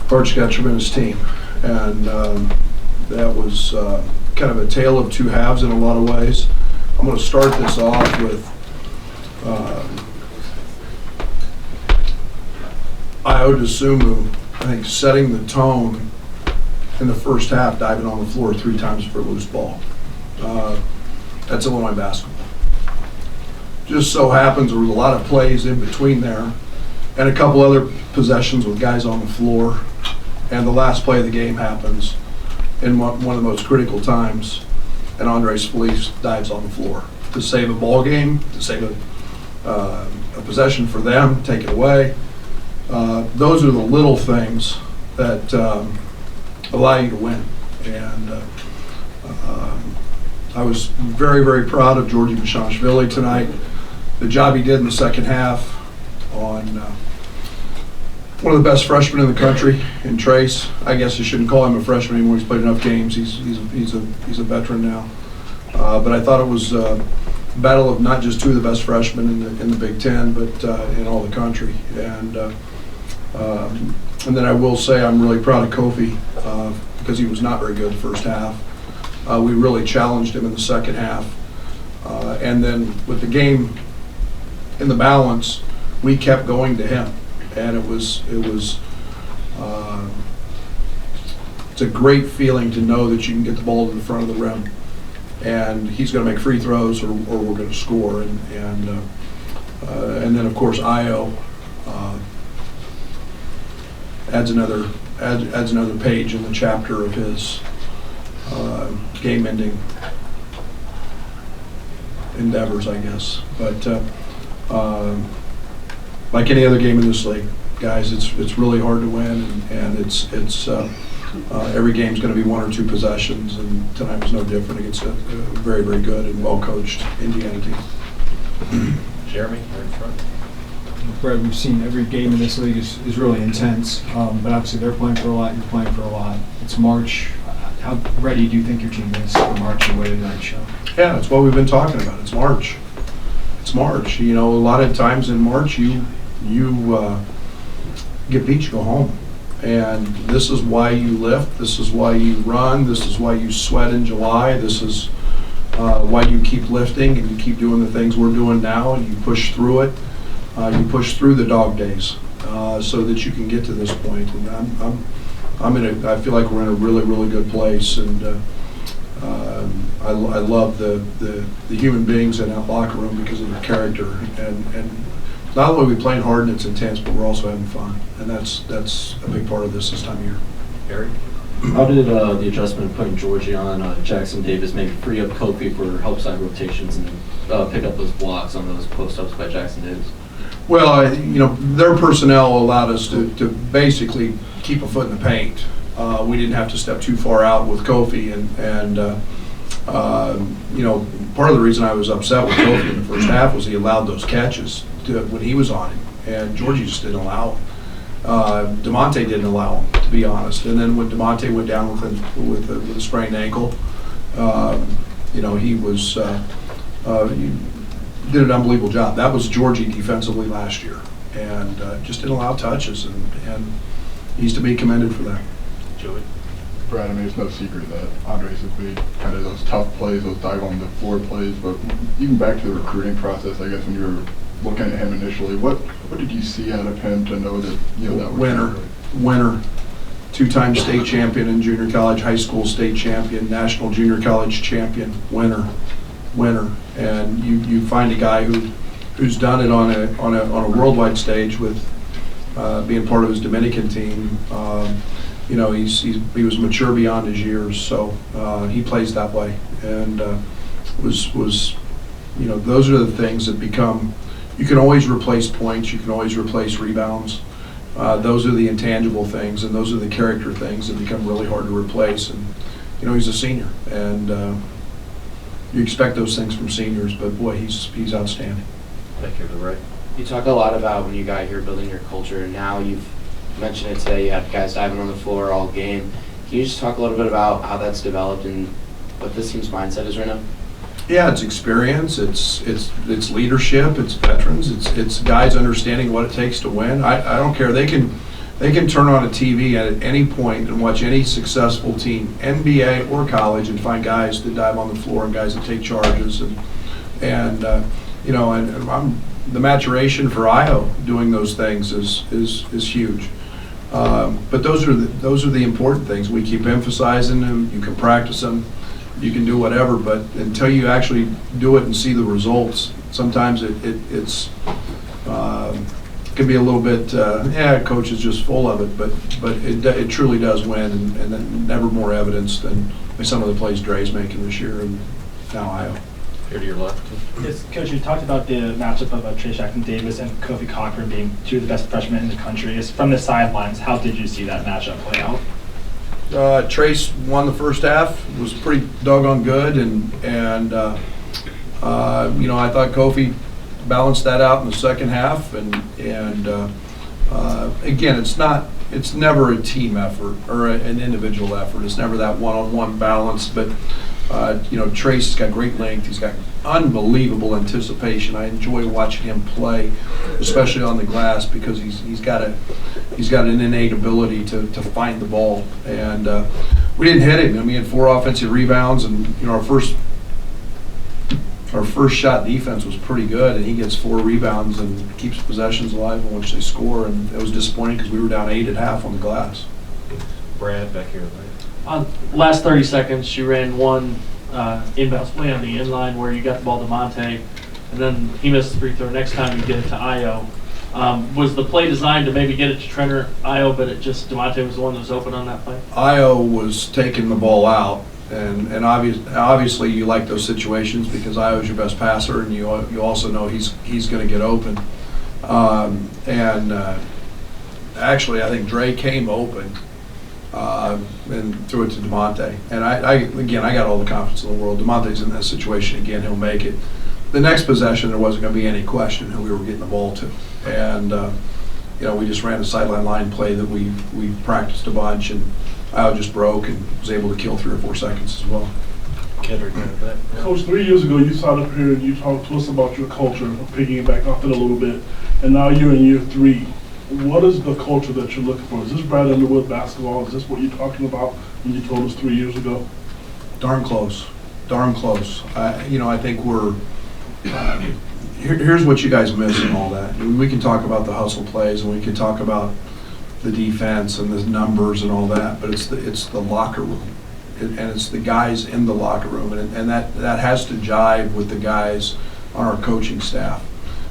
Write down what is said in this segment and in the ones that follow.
Bart Sketchum and his team. And that was kind of a tale of two halves in a lot of ways. I'm going to start this off with Io DeSumo, I think, setting the tone in the first half, diving on the floor 3 times for a loose ball. That's Illinois basketball. Just so happens there was a lot of plays in between there and a couple other possessions with guys on the floor, and the last play of the game happens in one of the most critical times, and Andres Feliz dives on the floor to save a ball game, to save a possession for them, take it away. Those are the little things that allow you to win. And I was very, very proud of Georgie Bashashvili tonight. The job he did in the second half on one of the best freshmen in the country in Trace. I guess you shouldn't call him a freshman anymore. He's played enough games. He's a veteran now. But I thought it was a battle of not just 2 of the best freshmen in the Big Ten, but in all the country. And then I will say I'm really proud of Kofi because he was not very good the first half. We really challenged him in the second half. And then with the game in the balance, we kept going to him. And it's a great feeling to know that you can get the ball to the front of the rim, and he's going to make free throws, or we're going to score. And then of course Io adds another page in the chapter of his game-ending endeavors, I guess. But like any other game in this league, guys, it's really hard to win, and it's every game's going to be 1 or 2 possessions, and tonight was no different against a very, very good and well-coached Indiana team. Jeremy, you're in front. Brad, we've seen every game in this league is really intense, but obviously they're playing for a lot, you're playing for a lot. It's March. How ready do you think your team is for March and way to night show? Yeah, that's what we've been talking about. It's March. It's March. You know, a lot of times in March you get beat, you go home. And this is why you lift, this is why you run, this is why you sweat in July, this is why you keep lifting and you keep doing the things we're doing now, and you push through it. You push through the dog days so that you can get to this point. And I feel like we're in a really, really good place. And I love the human beings in that locker room because of their character. And not only are we playing hard and it's intense, but we're also having fun. And that's a big part of this time of year. Barry? How did the adjustment of putting Georgie on Jackson Davis maybe free up Kofi for help side rotations and pick up those blocks on those post-ups by Jackson Davis? Well, their personnel allowed us to basically keep a foot in the paint. We didn't have to step too far out with Kofi, and part of the reason I was upset with Kofi in the first half was he allowed those catches when he was on him, and Georgie just didn't allow him. DeMonte didn't allow him, to be honest. And then when DeMonte went down with a sprained ankle, he was he did an unbelievable job. That was Georgie defensively last year, and just didn't allow touches, and he's to be commended for that. Joey? Brad, I mean, it's no secret that Andres has made kind of those tough plays, those dive on the floor plays, but even back to the recruiting process, I guess when you were looking at him initially, what did you see out of him to know that, that was winner, 2-time state champion in junior college, high school state champion, national junior college champion, winner, and you find a guy who's done it on a worldwide stage with being part of his Dominican team. He was mature beyond his years, so he plays that way, and those are the things that become. You can always replace points, you can always replace rebounds. Those are the intangible things, and those are the character things that become really hard to replace. And he's a senior, and you expect those things from seniors, but boy, he's outstanding. Back here to the right. You talk a lot about when you got here building your culture, and now you've mentioned it today, you have guys diving on the floor all game. Can you just talk a little bit about how that's developed and what this team's mindset is right now? Yeah, it's experience, it's leadership, it's veterans, it's guys understanding what it takes to win. I don't care. They can They can turn on a TV at any point and watch any successful team, NBA or college, and find guys that dive on the floor and guys that take charges and the maturation for Io doing those things is huge. But those are the important things. We keep emphasizing them. You can practice them, you can do whatever, but until you actually do it and see the results, sometimes it's can be a little bit, coach is just full of it, but it truly does win, and then never more evidence than some of the plays Dre's making this year and now Io. Here to your left. Yes, Coach, you talked about the matchup of Trey Jackson Davis and Kofi Cochran being two of the best freshmen in the country. From the sidelines, how did you see that matchup play out? Trace won the first half, was pretty doggone good, and I thought Kofi balanced that out in the second half, and again, it's never a team effort or an individual effort. It's never that one-on-one balance, but Trace has got great length. He's got unbelievable anticipation. I enjoy watching him play, especially on the glass, because he's got an innate ability to find the ball. And we didn't hit him. I mean, he had 4 offensive rebounds, and our first shot defense was pretty good, and he gets 4 rebounds and keeps possessions alive in which they score. And it was disappointing because we were down 8 at half on the glass. Brad, back here, right? Last 30 seconds, you ran one inbounds play on the inline where you got the ball to Monte, and then he missed the free throw. Next time you get it to Io. Was the play designed to maybe get it to Trenner Io, but DeMonte was the one that was open on that play? Io was taking the ball out, and obviously you like those situations because Io's your best passer, and you also know he's going to get open. Actually, I think Dre came open. And threw it to DeMonte. And I got all the confidence in the world. DeMonte's in that situation again, he'll make it. The next possession, there wasn't going to be any question who we were getting the ball to. And, we just ran a sideline line play that we practiced a bunch, and I just broke and was able to kill 3 or 4 seconds as well. Kendrick, back. Coach, 3 years ago, you sat up here and you talked to us about your culture, piggybacking off it a little bit, and now you're in year 3. What is the culture that you're looking for? Is this Brad Underwood basketball? Is this what you're talking about when you told us 3 years ago? Darn close. I think we're here's what you guys miss in all that. We can talk about the hustle plays, and we can talk about the defense and the numbers and all that, but it's the locker room, and it's the guys in the locker room, and that has to jive with the guys on our coaching staff,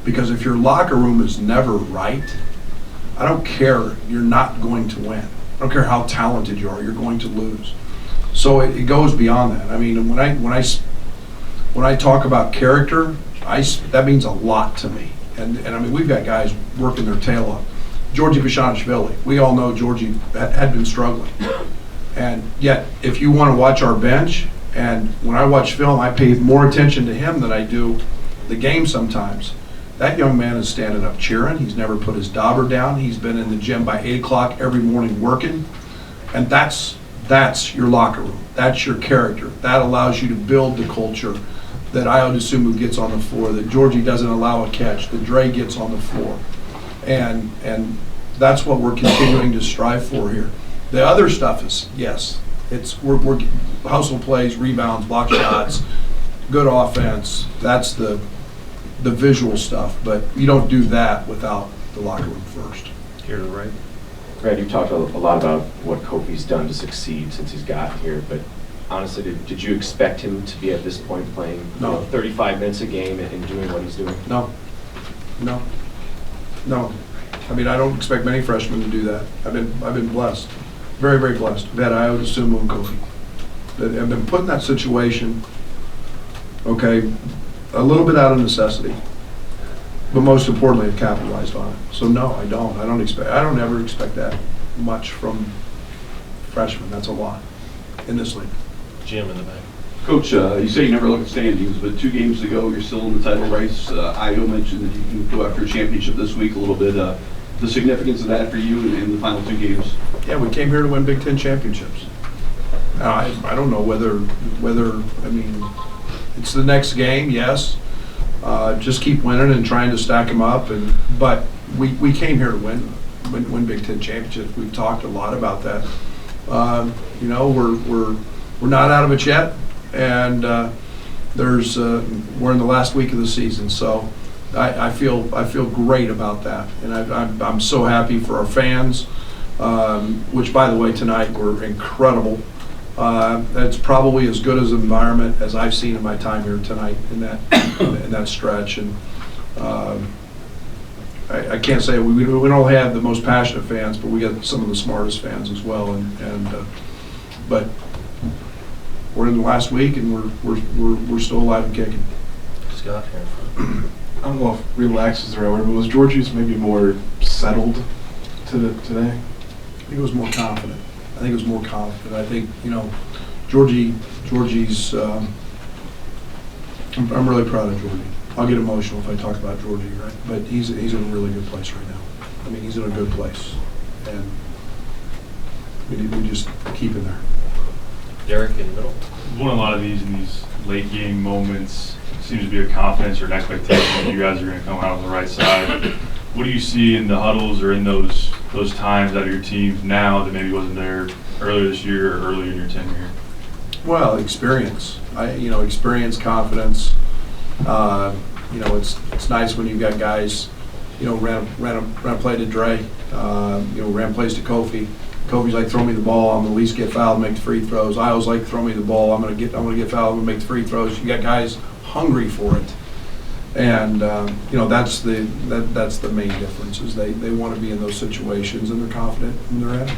because if your locker room is never right, I don't care, you're not going to win. I don't care how talented you are, you're going to lose. So it goes beyond that. I mean, when I talk about character, that means a lot to me. And I mean, we've got guys working their tail off. Georgie Bishanishvili, we all know Georgie had been struggling. And yet, if you want to watch our bench, and when I watch film, I pay more attention to him than I do the game sometimes. That young man is standing up cheering. He's never put his dauber down. He's been in the gym by 8 o'clock every morning working. And that's your locker room. That's your character. That allows you to build the culture that Io DeSumo gets on the floor, that Georgie doesn't allow a catch, that Dre gets on the floor. And that's what we're continuing to strive for here. The other stuff is, yes, we're hustle plays, rebounds, block shots, good offense. That's the visual stuff, but you don't do that without the locker room first. Here to the right. Brad, you've talked a lot about what Kofi's done to succeed since he's gotten here, but honestly, did you expect him to be at this point playing 35 minutes a game and doing what he's doing? No. I mean, I don't expect many freshmen to do that. I've been blessed, very, very blessed. I've had Io DeSumo and Kofi that have been put in that situation, okay, a little bit out of necessity, but most importantly, have capitalized on it. So no, I don't ever expect that much from freshmen. That's a lot in this league. Jim in the back. Coach, you say you never look at standings, but 2 games ago, you're still in the title race. Io mentioned that you can go after a championship this week a little bit. The significance of that for you in the final 2 games? Yeah, we came here to win Big Ten championships. I don't know whether I mean, it's the next game, yes. Just keep winning and trying to stack them up. But we came here to win win Big Ten championships. We've talked a lot about that. You know, we're not out of it yet, and we're in the last week of the season, so I feel great about that, and I'm so happy for our fans, which, by the way, tonight were incredible. It's probably as good as an environment as I've seen in my time here tonight in that stretch, and I can't say we don't have the most passionate fans, but we got some of the smartest fans as well, but we're in the last week and we're still alive and kicking. Scott here. I don't know if relaxed is the right word, but was Georgie's maybe more settled today? I think it was more confident. I think you know, Georgie's. I'm really proud of Georgie. I'll get emotional if I talk about Georgie, right? But he's in a really good place right now. I mean, he's in a good place, and we just keep him there. Derek in the middle. Won a lot of these in these late game moments. Seems to be a confidence or an expectation that you guys are going to come out on the right side. What do you see in the huddles or in those times out of your teams now that maybe wasn't there earlier this year or earlier in your tenure? Well, experience. Experience, confidence. You know, it's nice when you've got guys. You know, ran a play to Dre. Ran plays to Kofi. Kofi's like, throw me the ball, I'm gonna at least get fouled, make the free throws. I always like, throw me the ball, I'm gonna get fouled, I'm gonna make the free throws. You got guys hungry for it, and that's the main difference. Is they want to be in those situations and they're confident and they're at it.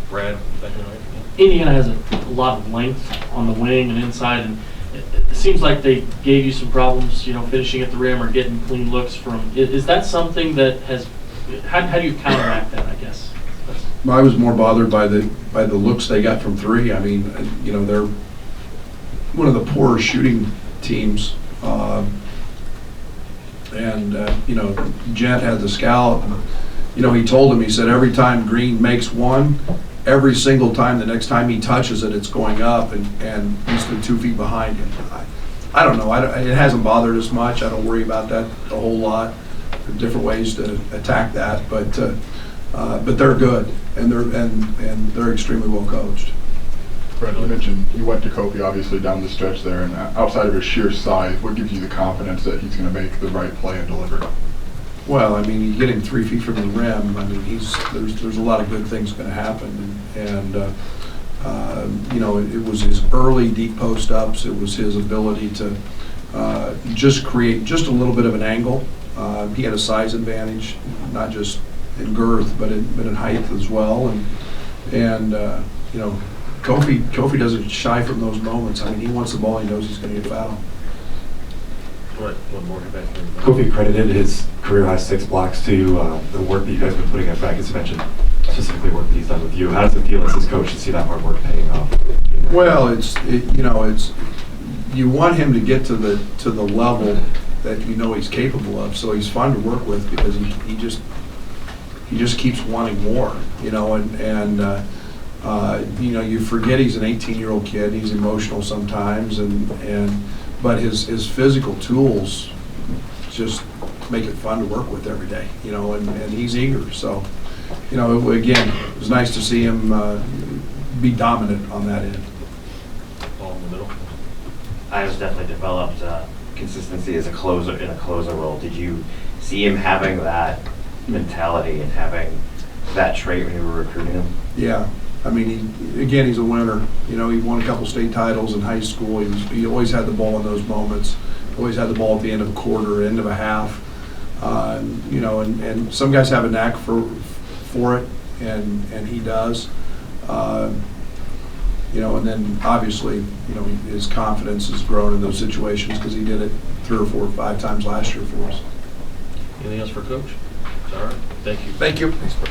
Brad, back in the right. Indiana has a lot of length on the wing and inside, and it seems like they gave you some problems, finishing at the rim or getting clean looks from. Is that something that has? How do you counteract that? I guess. I was more bothered by the looks they got from three. I mean, they're one of the poorer shooting teams, Jet had the scout. And, he told him, he said, every time Green makes one, every single time, the next time he touches it, it's going up, and he's 2 feet behind him. I don't know. It hasn't bothered us much. I don't worry about that a whole lot. There are different ways to attack that, but they're good, and they're extremely well coached. Brad, you mentioned you went to Kofi obviously down the stretch there, and outside of his sheer size, what gives you the confidence that he's going to make the right play and deliver? Well, I mean, you get him 3 feet from the rim. I mean, there's a lot of good things going to happen, and it was his early deep post ups. It was his ability to just create just a little bit of an angle. He had a size advantage, not just in girth, but in height as well, and Kofi doesn't shy from those moments. I mean, he wants the ball. He knows he's going to get fouled. One more back here. Kofi credited his career-high 6 blocks to the work that you guys have been putting in practice. You mentioned specifically work that he's done with you. How does it feel as his coach to see that hard work paying off? Well, it's you want him to get to the level that he's capable of. So he's fun to work with because he just keeps wanting more. You forget he's an 18-year-old kid. He's emotional sometimes, but his physical tools just make it fun to work with every day. And he's eager. So, again, it was nice to see him be dominant on that end. Ball in the middle. Iowa's definitely developed consistency as a closer in a closer role. Did you see him having that mentality and having that trait when you were recruiting him? Yeah. I mean, he's a winner. He won a couple state titles in high school. He always had the ball in those moments. Always had the ball at the end of a quarter, end of a half. And some guys have a knack for it, and he does. And then obviously, his confidence has grown in those situations because he did it 3 or 4 or 5 times last year for us. Anything else for Coach? All right. Thank you. Thank you. Thanks, Brad.